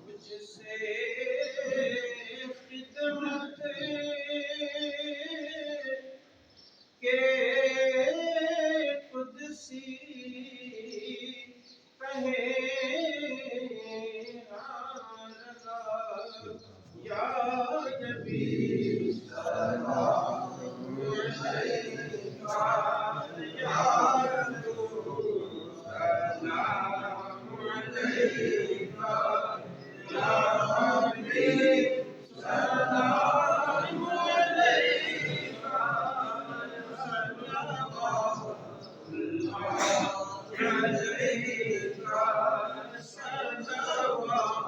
मुझसे खिदमत के कुदसी कहे या नबी सलाम अलैका या रसूल सलाम अलैका या हबीब सलाम अलैका सल्लल्लाहु अलैका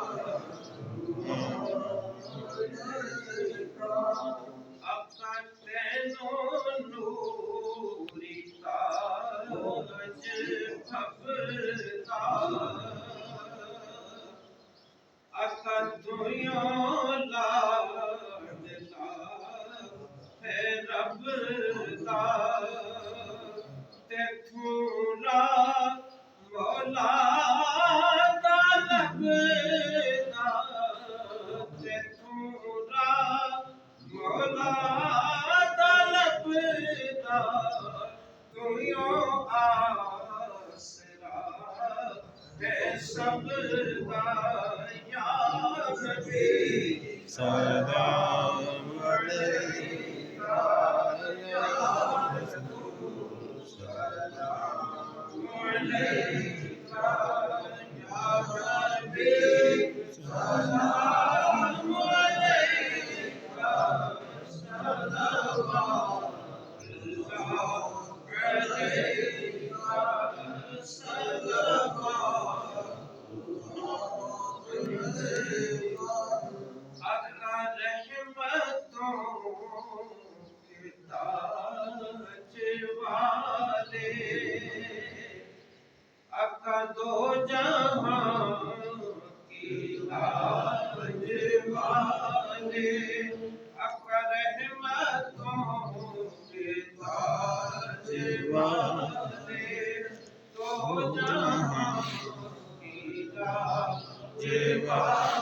सलाम अलैका या रसूल सलाम अलैका या हबीब सलाम अलैका सल्लल्लाहु अलैका सल्लल्लाहु दो जहां की लाज वाले रहमतों के ताज वाले दो जहां की लाज वाले